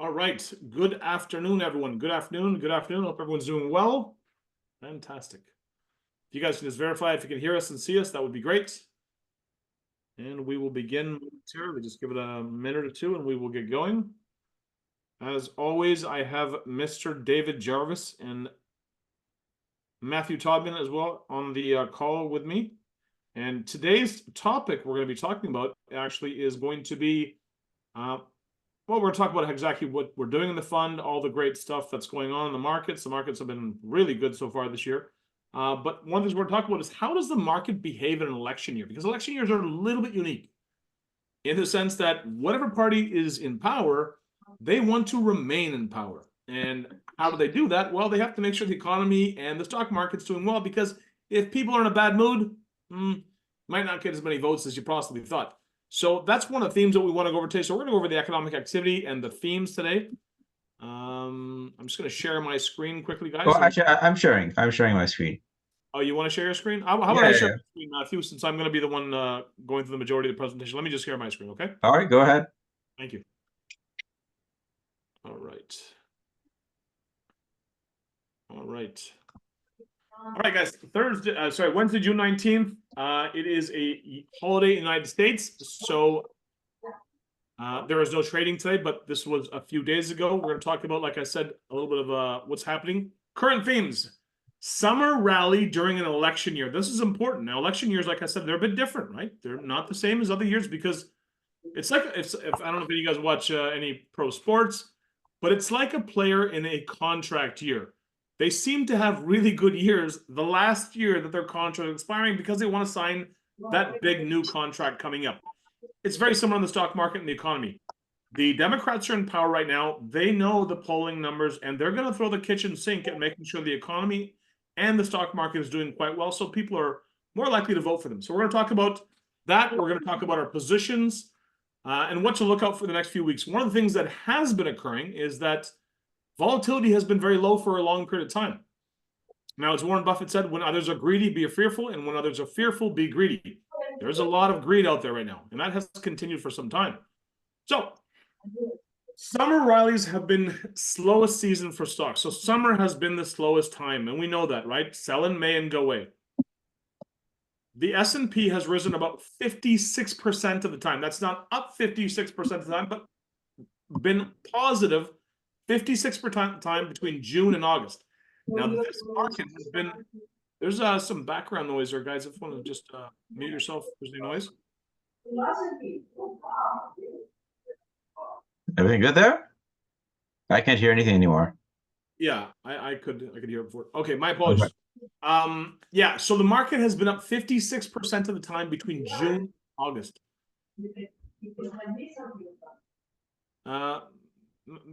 All right. Good afternoon, everyone. Good afternoon. Good afternoon. Hope everyone's doing well. Fantastic. If you guys can just verify if you can hear us and see us, that would be great. And we will begin momentarily. Just give it a minute or two and we will get going. As always, I have Mr. David Jarvis and Matthew Todman as well on the call with me. And today's topic we're going to be talking about actually is going to be well, we're talking about exactly what we're doing in the fund, all the great stuff that's going on in the markets. The markets have been really good so far this year. But one of the things we're talking about is how does the market behave in an election year? Because election years are a little bit unique in the sense that whatever party is in power, they want to remain in power. And how do they do that? Well, they have to make sure the economy and the stock market's doing well, because if people are in a bad mood, might not get as many votes as you possibly thought. So that's one of the themes that we want to go over today. So we're going to go over the economic activity and the themes today. I'm just going to share my screen quickly, guys. Well, actually, I'm sharing. I'm sharing my screen. Oh, you want to share your screen? How about Yeah, I yeah, share yeah. my screen, Matthew, since I'm going to be the one going through the majority of the presentation. Let me just share my screen, okay? All right, go ahead. Thank you. All right. All right. All right, guys. Wednesday, June 19th. It is a holiday in the United States, so there is no trading today, but this was a few days ago. We're going to talk about, like I said, a little bit of what's happening. Current themes. Summer rally during an election year. This is important. Now, election years, like I said, they're a bit different, right? They're not the same as other years because it's like, if I don't know if you guys watch any pro sports, but it's like a player in a contract year. They seem to have really good years the last year that their contract is expiring because they want to sign that big new contract coming up. It's very similar in the stock market and the economy. The Democrats are in power right now. They know the polling numbers, and they're going to throw the kitchen sink at making sure the economy and the stock market is doing quite well, so people are more likely to vote for them. So we're going to talk about that. We're going to talk about our positions and what to look out for the next few weeks. One of the things that has been occurring is that volatility has been very low for a long period of time. Now, as Warren Buffett said, when others are greedy, be fearful, and when others are fearful, be greedy. There's a lot of greed out there right now, and that has continued for some time. So, summer rallies have been slowest season for stocks. So summer has been the slowest time, and we know that, right? Sell in May and go away. The S&P has risen about 56% of the time. That's not up 56% of the time, but been positive 56% of the time between June and August. Now, this market has been, there's some background noise there, guys. If you want to just mute yourself, if there's any noise. Everything good there? I can't hear anything anymore. Yeah, I could hear it before. Okay, my apologies. Okay. Yeah, so the market has been up 56% of the time between June and August.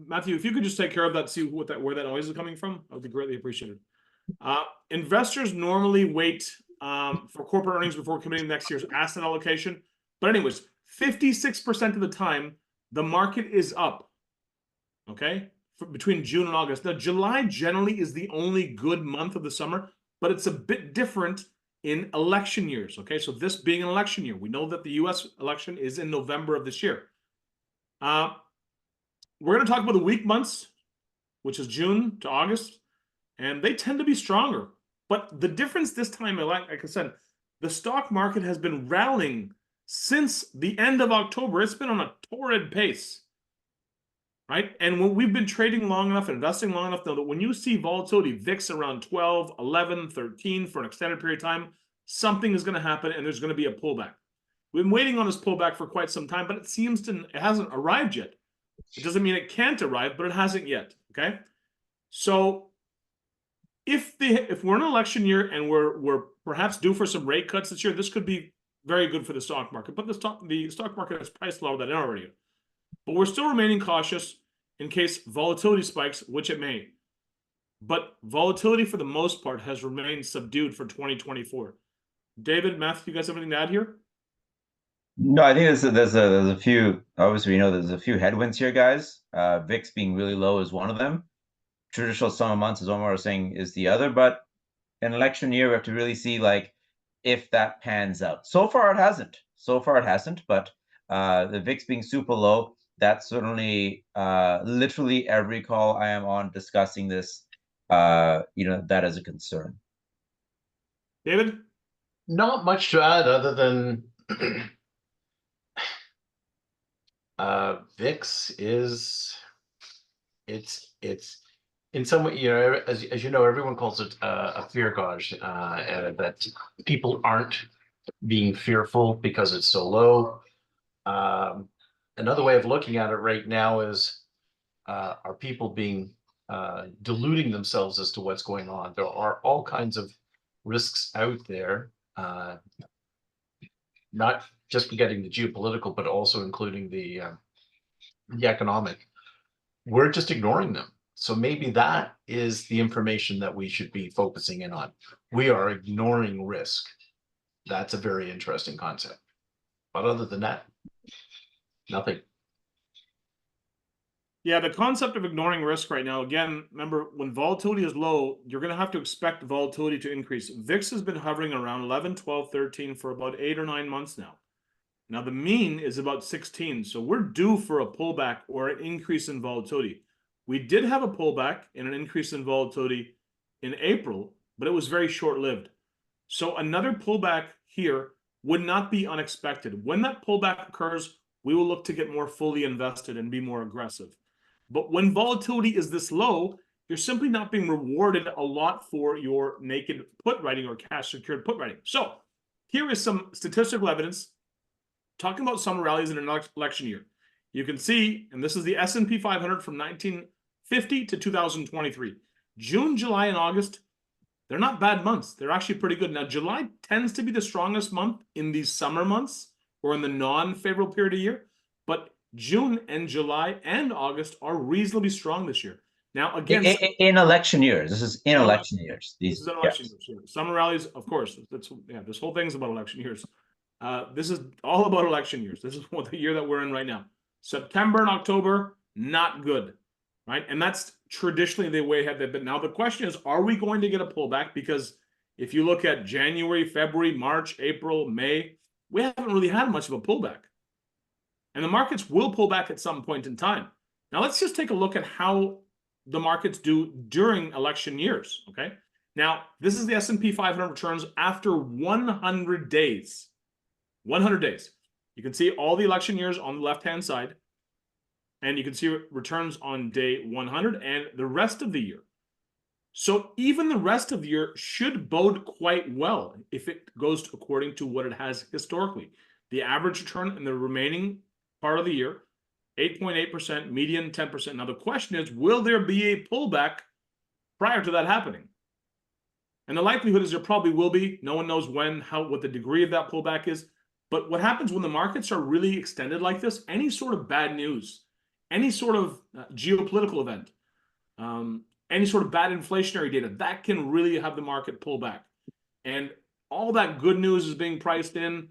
Matthew, if you could just take care of that, see where that noise is coming from, that would be greatly appreciated. Investors normally wait for corporate earnings before committing next year's asset allocation. But anyways, 56% of the time, the market is up. Okay? Between June and August. Now, July generally is the only good month of the summer, but it's a bit different in election years. Okay, so this being an election year, we know that the US election is in November of this year. We're going to talk about the weak months, which is June to August, and they tend to be stronger. But the difference this time, like I said, the stock market has been rallying since the end of October. It's been on a torrid pace. Right? And when we've been trading long enough and investing long enough, though, that when you see volatility, VIX around 12, 11, 13 for an extended period of time, something is going to happen and there's going to be a pullback. We've been waiting on this pullback for quite some time, but it hasn't arrived yet. It doesn't mean it can't arrive, but it hasn't yet. Okay. So if we're in an election year and we're perhaps due for some rate cuts this year, this could be very good for the stock market. But the stock market has priced lower than already. But we're still remaining cautious in case volatility spikes, which it may. But volatility, for the most part, has remained subdued for 2024. David, Matthew, you guys have anything to add here? No, I think there's a few. Obviously, there's a few headwinds here, guys. VIX being really low is one of them. Traditional summer months, as Omar was saying, is the other. But an election year, we have to really see if that pans out. So far, it hasn't. But the VIX being super low, that's certainly literally every call I am on discussing this. That is a concern. David? Not much to add other than VIX is it's in some way, as you know, everyone calls it a fear gauge, that people aren't being fearful because it's so low. Another way of looking at it right now is, are people being deluding themselves as to what's going on? There are all kinds of risks out there, not just forgetting the geopolitical, but also including the economic. We're just ignoring them. So maybe that is the information that we should be focusing in on. We are ignoring risk. That's a very interesting concept. But other than that, nothing. Yeah, the concept of ignoring risk right now, again, remember, when volatility is low, you're going to have to expect volatility to increase. VIX has been hovering around 11, 12, 13 for about 8 or 9 months now. Now, the mean is about 16, so we're due for a pullback or an increase in volatility. We did have a pullback and an increase in volatility in April, but it was very short-lived. So another pullback here would not be unexpected. When that pullback occurs, we will look to get more fully invested and be more aggressive. But when volatility is this low, you're simply not being rewarded a lot for your naked put writing or cash secured put writing. So here is some statistical evidence talking about summer rallies in an election year. You can see, and this is the S&P 500 from 1950 to 2023. June, July, and August, they're not bad months. They're actually pretty good. Now, July tends to be the strongest month in these summer months or in the non-favorable period of year. But June and July and August are reasonably strong this year. Now, again, in election years, this is in election years. This is an election year. Summer rallies, of course. This whole thing is about election years. This is all about election years. This is the year that we're in right now. September and October, not good, right? And that's traditionally the way they've been. Now, the question is, are we going to get a pullback? Because if you look at January, February, March, April, May, we haven't really had much of a pullback. And the markets will pull back at some point in time. Now, let's just take a look at how the markets do during election years, okay? Now, this is the S&P 500 returns after 100 days. 100 days. You can see all the election years on the left-hand side, and you can see returns on day 100 and the rest of the year. So even the rest of the year should bode quite well if it goes according to what it has historically. The average return in the remaining part of the year, 8.8%, median 10%. Now the question is, will there be a pullback prior to that happening? And the likelihood is there probably will be. No one knows when, what the degree of that pullback is. But what happens when the markets are really extended like this, any sort of bad news, any sort of geopolitical event, any sort of bad inflationary data, that can really have the market pull back. And all that good news is being priced in.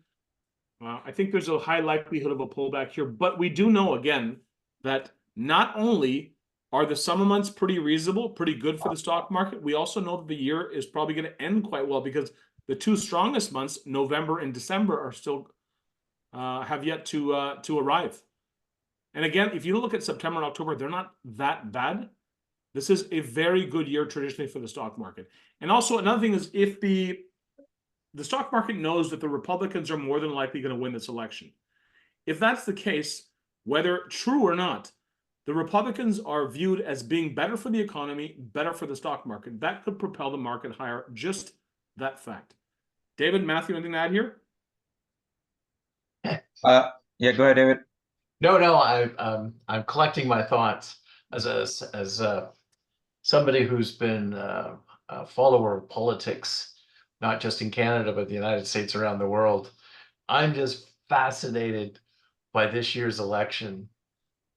I think there's a high likelihood of a pullback here. But we do know, again, that not only are the summer months pretty reasonable, pretty good for the stock market, we also know that the year is probably going to end quite well because the two strongest months, November and December, are still have yet to arrive. And again, if you look at September and October, they're not that bad. This is a very good year traditionally for the stock market. And also another thing is, if the stock market knows that the Republicans are more than likely going to win this election, if that's the case, whether true or not, the Republicans are viewed as being better for the economy, better for the stock market. That could propel the market higher, just that fact. David, Matthew, anything to add here? Yeah, go ahead, David. No, I'm collecting my thoughts as somebody who's been a follower of politics, not just in Canada, but the United States, around the world. I'm just fascinated by this year's election.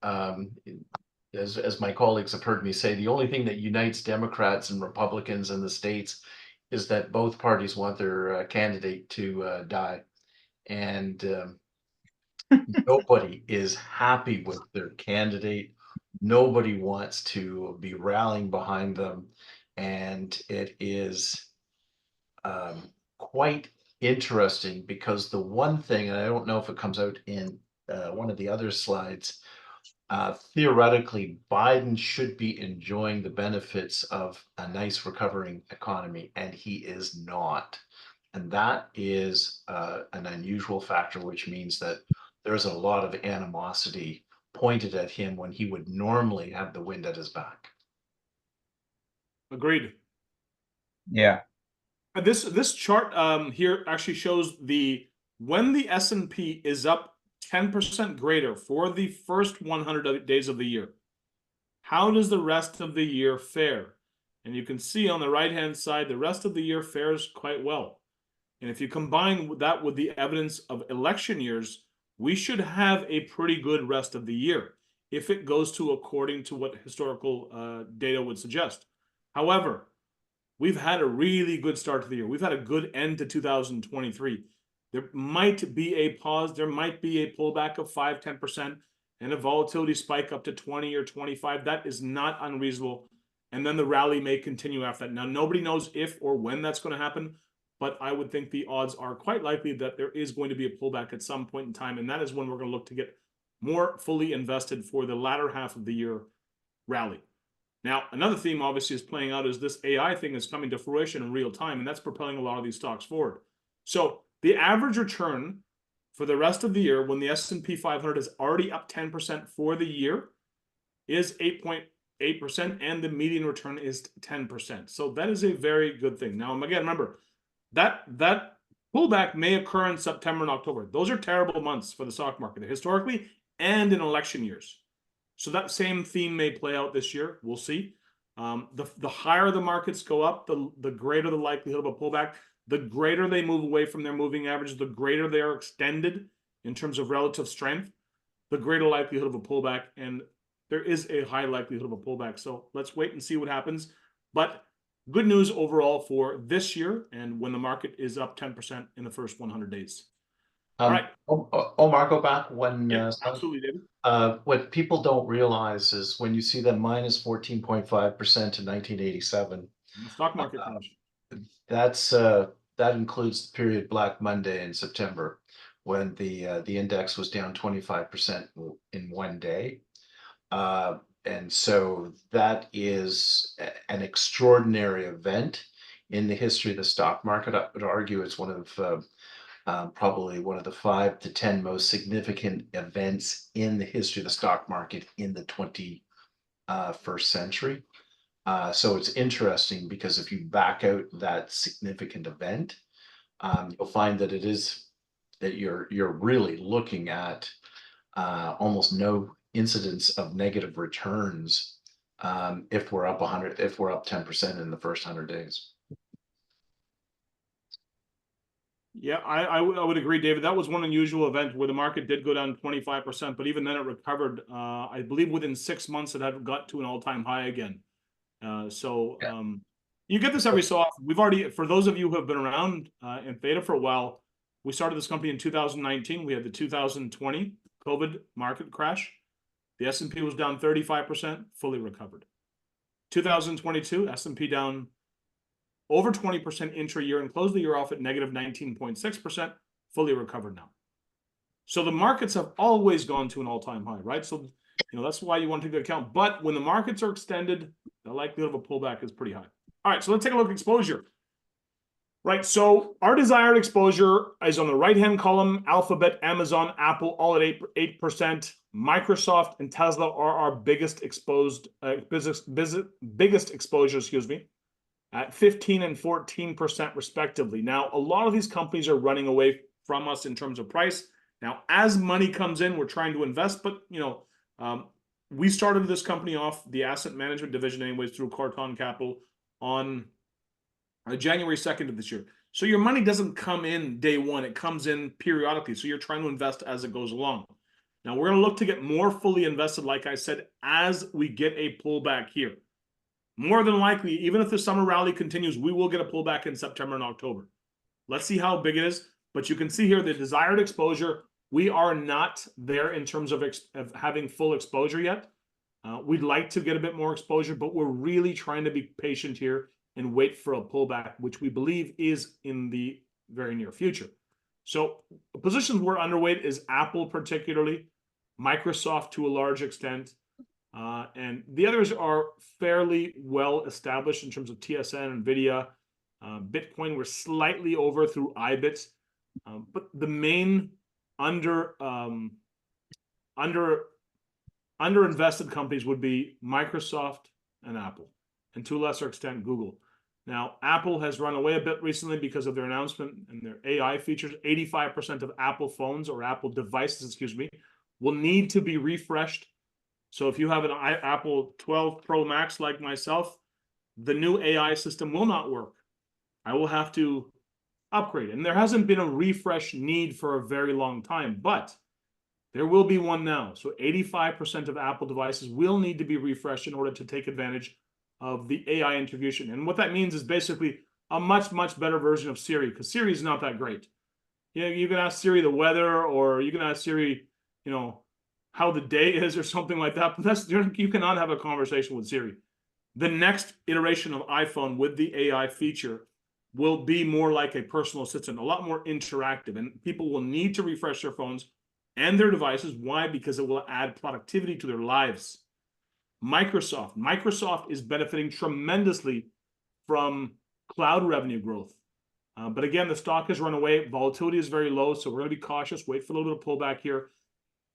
As my colleagues have heard me say, the only thing that unites Democrats and Republicans in the States is that both parties want their candidate to die. And nobody is happy with their candidate. Nobody wants to be rallying behind them. And it is quite interesting because the one thing, and I don't know if it comes out in one of the other slides, theoretically, Biden should be enjoying the benefits of a nice recovering economy, and he is not. And that is an unusual factor, which means that there's a lot of animosity pointed at him when he would normally have the wind at his back. Agreed. Yeah. This chart here actually shows when the S&P is up 10% greater for the first 100 days of the year. How does the rest of the year fare? And you can see on the right-hand side, the rest of the year fares quite well. And if you combine that with the evidence of election years, we should have a pretty good rest of the year if it goes to according to what historical data would suggest. However, we've had a really good start to the year. We've had a good end to 2023. There might be a pause. There might be a pullback of 5–10% and a volatility spike up to 20 or 25. That is not unreasonable. And then the rally may continue after that. Now, nobody knows if or when that's going to happen, but I would think the odds are quite likely that there is going to be a pullback at some point in time. And that is when we're going to look to get more fully invested for the latter half of the year rally. Now, another theme obviously is playing out is this AI thing is coming to fruition in real time, and that's propelling a lot of these stocks forward. So the average return for the rest of the year, when the S&P 500 is already up 10% for the year, is 8.8%, and the median return is 10%. So that is a very good thing. Now, again, remember, that pullback may occur in September and October. Those are terrible months for the stock market, historically and in election years. So that same theme may play out this year. We'll see. The higher the markets go up, the greater the likelihood of a pullback. The greater they move away from their moving average, the greater they are extended in terms of relative strength, the greater likelihood of a pullback. And there is a high likelihood of a pullback. So let's wait and see what happens. But good news overall for this year and when the market is up 10% in the first 100 days. All right. Omar, go back one. Yeah, absolutely, David. What people don't realize is when you see that minus 14.5% in 1987, The stock market crash. that includes the period Black Monday in September, when the index was down 25% in one day. And so that is an extraordinary event in the history of the stock market. I would argue it's one of probably one of the 5 to 10 most significant events in the history of the stock market in the 21st century. So it's interesting because if you back out that significant event, you'll find that you're really looking at almost no incidence of negative returns if we're up 10% in the first 100 days. Yeah, I would agree, David. That was one unusual event where the market did go down 25%, but even then it recovered. I believe within 6 months it had got to an all-time high again. You get this every so often. We've already, for those of you who have been around in Theta for a while, we started this company in 2019. We had the 2020 COVID market crash. The S&P was down 35%, fully recovered. 2022, S&P down over 20% intra-year and closed the year off at negative 19.6%, fully recovered now. So the markets have always gone to an all-time high, right? So, that's why you want to take into account. But when the markets are extended, the likelihood of a pullback is pretty high. All right, so let's take a look at exposure. Right, so our desired exposure is on the right-hand column. Alphabet, Amazon, Apple, all at 8%. Microsoft and Tesla are our biggest exposure, at 15 and 14% respectively. Now, a lot of these companies are running away from us in terms of price. Now, as money comes in, we're trying to invest, but we started this company off, the asset management division anyways, through Corton Capital on January 2nd of this year. So your money doesn't come in day one, it comes in periodically. So you're trying to invest as it goes along. Now we're going to look to get more fully invested, like I said, as we get a pullback here. More than likely, even if the summer rally continues, we will get a pullback in September and October. Let's see how big it is. But you can see here the desired exposure. We are not there in terms of having full exposure yet. We'd like to get a bit more exposure, but we're really trying to be patient here and wait for a pullback, which we believe is in the very near future. So the positions we're underweight is Apple particularly. Microsoft to a large extent, and the others are fairly well established in terms of TSN, NVIDIA, Bitcoin. We're slightly over through IBIT, but the main underinvested companies would be Microsoft and Apple, and to a lesser extent Google. Now, Apple has run away a bit recently because of their announcement and their AI features. 85% of Apple phones or Apple devices, excuse me, will need to be refreshed. So if you have an Apple 12 Pro Max like myself, the new AI system will not work. I will have to upgrade. And there hasn't been a refresh need for a very long time, but there will be one now. So 85% of Apple devices will need to be refreshed in order to take advantage of the AI integration. And what that means is basically a much, much better version of Siri, because Siri is not that great. You know, you can ask Siri the weather, or you can ask Siri, you know, how the day is or something like that. But you cannot have a conversation with Siri. The next iteration of iPhone with the AI feature will be more like a personal assistant, a lot more interactive, and people will need to refresh their phones and their devices. Why? Because it will add productivity to their lives. Microsoft is benefiting tremendously from cloud revenue growth. But again, the stock has run away. Volatility is very low, so we're going to be cautious, wait for a little bit of pullback here.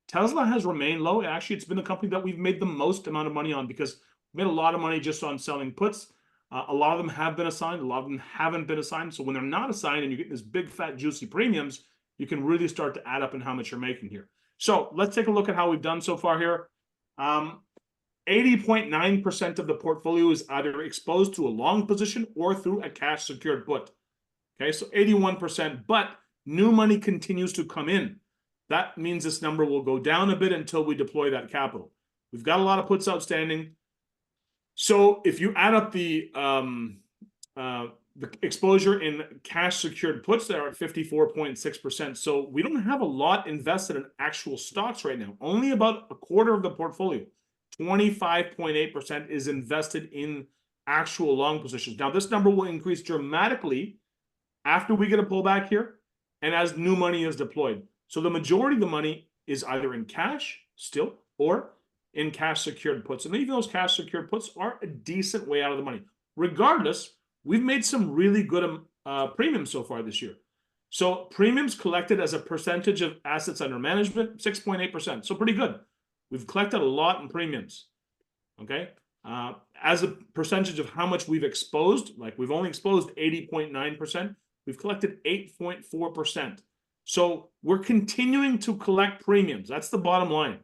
Tesla has remained low. Actually, it's been the company that we've made the most amount of money on, because we made a lot of money just on selling puts. A lot of them have been assigned. A lot of them haven't been assigned. So when they're not assigned and you get this big, fat, juicy premiums, you can really start to add up in how much you're making here. So let's take a look at how we've done so far here. 80.9% of the portfolio is either exposed to a long position or through a cash secured put. Okay, so 81%, but new money continues to come in. That means this number will go down a bit until we deploy that capital. We've got a lot of puts outstanding. So if you add up the exposure in cash secured puts, they're at 54.6%. So we don't have a lot invested in actual stocks right now. Only about a quarter of the portfolio, 25.8%, is invested in actual long positions. Now, this number will increase dramatically after we get a pullback here and as new money is deployed. So the majority of the money is either in cash still or in cash secured puts. And even those cash secured puts are a decent way out of the money. Regardless, we've made some really good premiums so far this year. So premiums collected as a percentage of assets under management, 6.8%. So pretty good. We've collected a lot in premiums. Okay. As a percentage of how much we've exposed, like we've only exposed 80.9%, we've collected 8.4%. So we're continuing to collect premiums. That's the bottom line.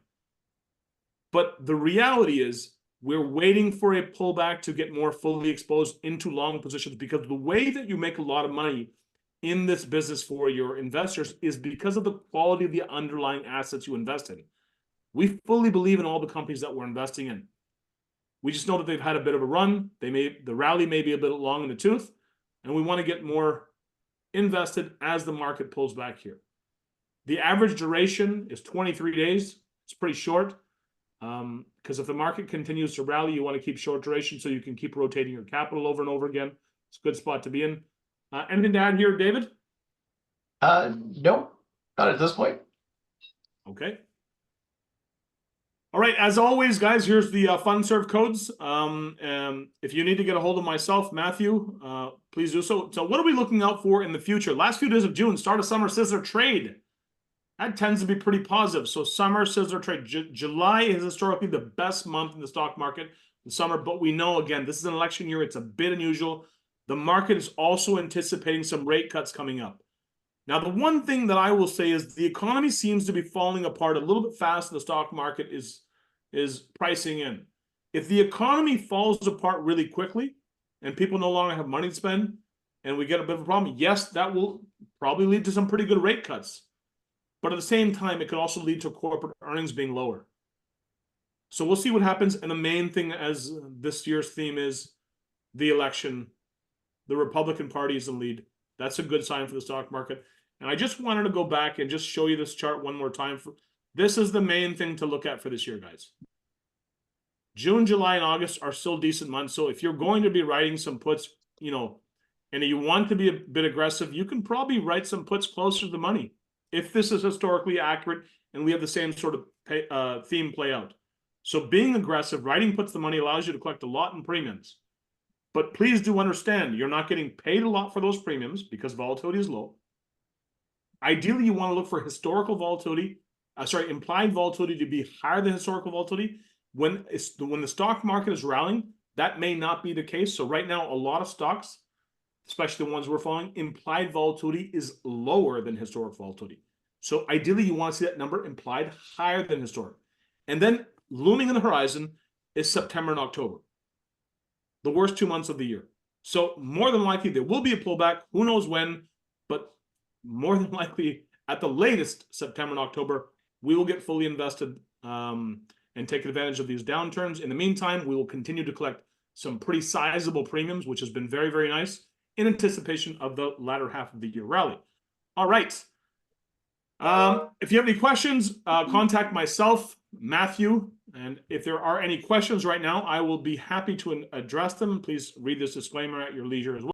But the reality is we're waiting for a pullback to get more fully exposed into long positions, because the way that you make a lot of money in this business for your investors is because of the quality of the underlying assets you invest in. We fully believe in all the companies that we're investing in. We just know that they've had a bit of a run. The rally may be a bit long in the tooth, and we want to get more invested as the market pulls back here. The average duration is 23 days. It's pretty short, because if the market continues to rally, you want to keep short duration so you can keep rotating your capital over and over again. It's a good spot to be in. Anything to add here, David? No, not at this point. Okay. All right, as always, guys, here's the FundServe codes. If you need to get a hold of myself, Matthew, please do so. So what are we looking out for in the future? Last few days of June, start of summer scissor trade. That tends to be pretty positive. So summer scissor trade. July is historically the best month in the stock market in summer, but we know, again, this is an election year. It's a bit unusual. The market is also anticipating some rate cuts coming up. Now, the one thing that I will say is the economy seems to be falling apart a little bit fast, and the stock market is pricing in. If the economy falls apart really quickly and people no longer have money to spend and we get a bit of a problem, yes, that will probably lead to some pretty good rate cuts. But at the same time, it could also lead to corporate earnings being lower. So we'll see what happens. And the main thing, as this year's theme is the election, the Republican Party is in lead. That's a good sign for the stock market. And I just wanted to go back and just show you this chart one more time. This is the main thing to look at for this year, guys. June, July, and August are still decent months. So if you're going to be writing some puts, you know, and you want to be a bit aggressive, you can probably write some puts closer to the money. If this is historically accurate and we have the same sort of theme play out. So being aggressive, writing puts the money allows you to collect a lot in premiums. But please do understand, you're not getting paid a lot for those premiums because volatility is low. Ideally, you want to look for historical volatility, implied volatility to be higher than historical volatility. When the stock market is rallying, that may not be the case. So right now, a lot of stocks, especially the ones we're following, implied volatility is lower than historic volatility. So ideally, you want to see that number implied higher than historic. And then looming on the horizon is September and October, the worst 2 months of the year. So more than likely, there will be a pullback. Who knows when, but more than likely, at the latest, September and October, we will get fully invested and take advantage of these downturns. In the meantime, we will continue to collect some pretty sizable premiums, which has been very, very nice in anticipation of the latter half of the year rally. All right. If you have any questions, contact myself, Matthew. And if there are any questions right now, I will be happy to address them. Please read this disclaimer at your leisure as well.